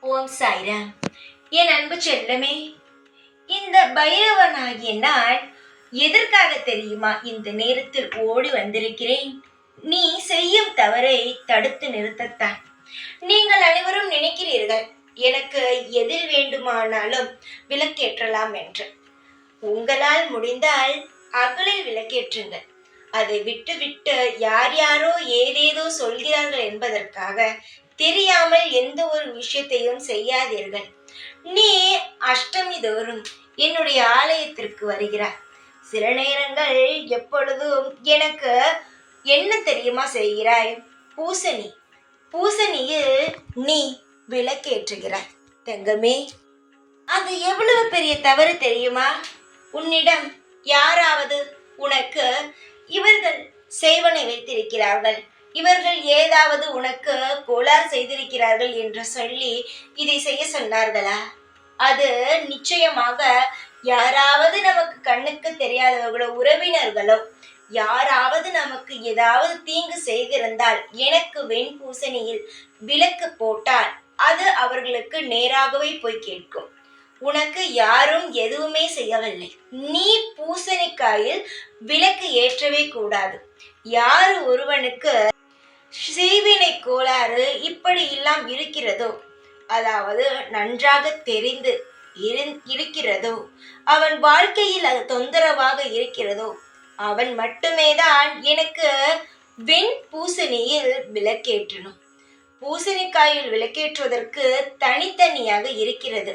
ஓம் சாய்ராம். என் அன்பு செல்லமே, இந்த பைரவனாகிய நான் எதற்காக தெரியுமா இந்த நேரத்தில் ஓடி வந்திருக்கிறேன்? நீ செய்யும் தவறை தடுத்து நிறுத்தத்தான். நீங்கள் அனைவரும் நினைக்கிறீர்கள் எனக்கு எதில் வேண்டுமானாலும் விளக்கேற்றலாம் என்று. உங்களால் முடிந்தால் அகலில் விளக்கேற்றுங்கள். அதை விட்டு யார் யாரோ ஏதேதோ சொல்கிறார்கள் என்பதற்காக தெரியாமல் எந்த ஒரு விஷயத்தையும் செய்யாதீர்கள். நீ அஷ்டமி தோறும் என்னுடைய ஆலயத்திற்கு வருகிறாய். சில நேரங்கள் எப்பொழுதும் எனக்கு என்ன தெரியுமா செய்கிறாய்? பூசணியில் நீ விளக்கேற்றுகிறாய் தங்கமே. அது எவ்வளவு பெரிய தவறு தெரியுமா? உன்னிடம் யாராவது உனக்கு இவர்கள் செய்வனை வைத்திருக்கிறார்கள், இவர்கள் ஏதாவது உனக்கு கோளாறு செய்திருக்கிறார்கள் என்று சொல்லி இதை செய்ய சொன்னார்களா? அது நிச்சயமாக யாராவது நமக்கு கண்ணுக்கு தெரியாதவர்களோ உறவினர்களோ யாராவது நமக்கு ஏதாவது தீங்கு செய்திருந்தால் எனக்கு வெண்பூசணியில் விளக்கு போட்டால் அது அவர்களுக்கு நேராகவே போய் கேட்கும். உனக்கு யாரும் எதுவுமே செய்யவில்லை. நீ பூசணிக்காயில் விளக்கு ஏற்றவே கூடாது. யார் ஒருவனுக்கு செய்வினை கோளாறு இப்படி எல்லாம் இருக்கிறதோ, அதாவது நன்றாக தெரிந்து இருக்கிறதோ, அவன் வாழ்க்கையில் அது தொந்தரவாக இருக்கிறதோ, அவன் மட்டுமே தான் எனக்கு வெண் பூசணியில் விளக்கேற்றணும். பூசணிக்காயில் விளக்கேற்றுவதற்கு தனித்தனியாக இருக்கிறது.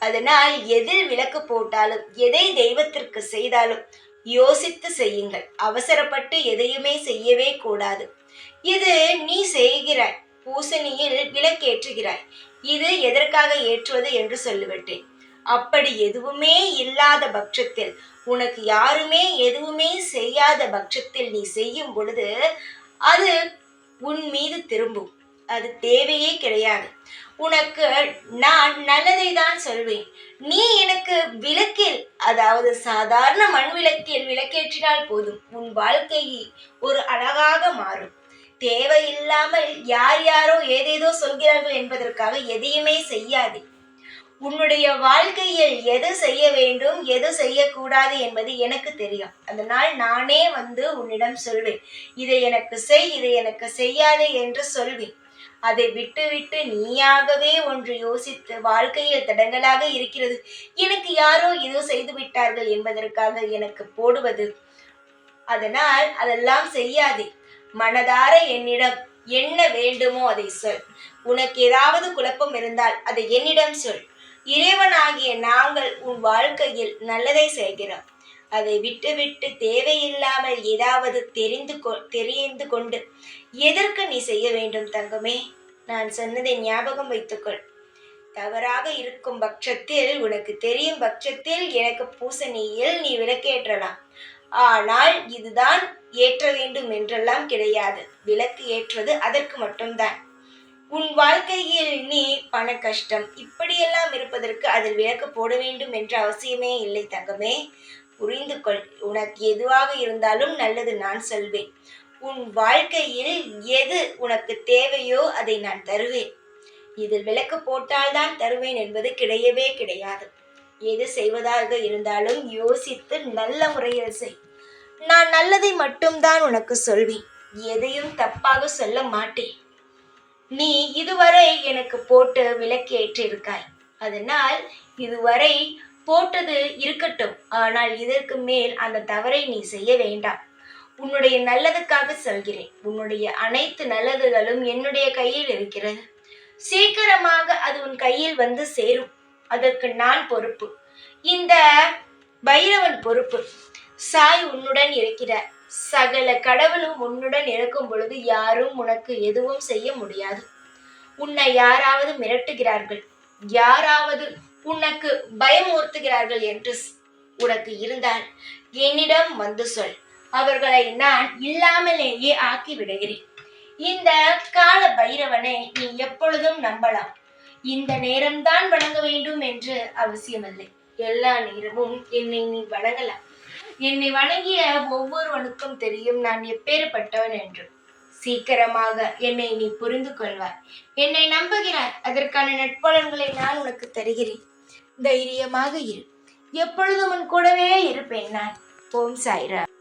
அதனால் எதில் விளக்கு போட்டாலும் எதை தெய்வத்திற்கு செய்தாலும் யோசித்து செய்யுங்கள். அவசரப்பட்டு எதையுமே செய்யவே கூடாது. இது நீ செய்கிறாய், பூசணியில் விளக்கேற்றுகிறாய். இது எதற்காக ஏற்றுவது என்று சொல்லிவிட்டேன். அப்படி எதுவுமே இல்லாத பட்சத்தில், உனக்கு யாருமே எதுவுமே செய்யாத பட்சத்தில் நீ செய்யும் பொழுது அது உன் மீது திரும்பும். அது தேவையே கிடையாது. உனக்கு நான் நல்லதை தான் சொல்வேன். நீ எனக்கு விளக்கில், அதாவது சாதாரண மண் விளக்கில் விளக்கேற்றினால் போதும், உன் வாழ்க்கை ஒரு அழகாக மாறும். தேவையில்லாமல் யார் யாரோ ஏதேதோ சொல்கிறார்கள் என்பதற்காக எதையுமே செய்யாது. உன்னுடைய வாழ்க்கையில் எது செய்ய வேண்டும் எது செய்யக்கூடாது என்பது எனக்கு தெரியும். அதனால் நானே உன்னிடம் சொல்வேன், இதை எனக்கு செய், இதை எனக்கு செய்யாதே என்று சொல்வேன். அதை விட்டு நீயாகவே ஒன்று யோசித்து வாழ்க்கையில் தடங்கலாக இருக்கிறது, எனக்கு யாரோ ஏதோ செய்து விட்டார்கள் என்பதற்காக எனக்கு போடுவது, அதனால் அதெல்லாம் செய்யாதே. மனதார என்னிடம் என்ன வேண்டுமோ அதை சொல். உனக்கு ஏதாவது குழப்பம் இருந்தால் அதை என்னிடம் சொல். இறைவனாகிய நாங்கள் உன் வாழ்க்கையில் நல்லதை செய்கிறோம். அதை விட்டு தேவையில்லாமல் ஏதாவது தெரிந்து கொண்டு எதற்கு நீ செய்ய வேண்டும் தங்கமே? நான் சொன்னதை ஞாபகம் வைத்துக்கொள். தவறாக இருக்கும் பட்சத்தில், உனக்கு தெரியும் பட்சத்தில் எனக்கு பூசணியில் நீ விளக்கேற்றலாம். ஆனால் இதுதான் ஏற்ற வேண்டும் என்றெல்லாம் கிடையாது. விளக்கு ஏற்றுவது அதற்கு மட்டும்தான். உன் வாழ்க்கையில் நீ பண கஷ்டம் இப்படியெல்லாம் இருப்பதற்கு அதில் விளக்கு போட வேண்டும் என்ற அவசியமே இல்லை தங்கமே. புரிந்து கொள். உனக்கு எதுவாக இருந்தாலும் நல்லது நான் சொல்வேன். உன் வாழ்க்கையில் எது உனக்கு தேவையோ அதை நான் தருவேன். இதில் விளக்கு போட்டால்தான் தருவேன் என்பது கிடையவே கிடையாது. எது செய்வதாக இருந்தாலும் யோசித்து நல்ல முறையில் செய். நான் நல்லதை மட்டும்தான் உனக்கு சொல்வேன். எதையும் தப்பாக சொல்ல மாட்டேன். நீ இதுவரை எனக்கு போட்டு விளக்கேற்றிருக்காய். அதனால் இதுவரை போட்டது இருக்கட்டும். ஆனால் இதற்கு மேல் அந்த தவறை நீ செய்ய வேண்டாம். உன்னுடைய நல்லதுக்காக சொல்கிறேன். உன்னுடைய அனைத்து நல்லதுகளும் என்னுடைய கையில் இருக்கிறது. சீக்கிரமாக அது உன் கையில் சேரும். அதற்கு நான் பொறுப்பு. இந்த பைரவன் பொறுப்பு. சாய் உன்னுடன் இருக்கிறார். சகல கடவுளும் உன்னுடன் இருக்கும் பொழுது யாரும் உனக்கு எதுவும் செய்ய முடியாது. உன்னை யாராவது மிரட்டுகிறார்கள், யாராவது உனக்கு பயமுறுத்துகிறார்கள் என்று உனக்கு இருந்தால் என்னிடம் சொல். அவர்களை நான் இல்லாமலேயே ஆக்கி விடுகிறேன். இந்த கால பைரவனை நீ எப்பொழுதும் நம்பலாம். இந்த நேரம்தான் வணங்க வேண்டும் என்று அவசியமில்லை. எல்லா நேரமும் என்னை நீ வணங்கலாம். என்னை வணங்கிய ஒவ்வொருவனுக்கும் தெரியும் நான் எப்பேற்பட்டவன் என்று. சீக்கிரமாக என்னை நீ புரிந்து கொள்வாய். என்னை நம்புகிறாய், அதற்கான நட்பலன்களை நான் உனக்கு தருகிறேன். தைரியமாக இரு. எப்பொழுதும் உன் கூடவே இருப்பேன் நான். ஓம் சாய்ராம்.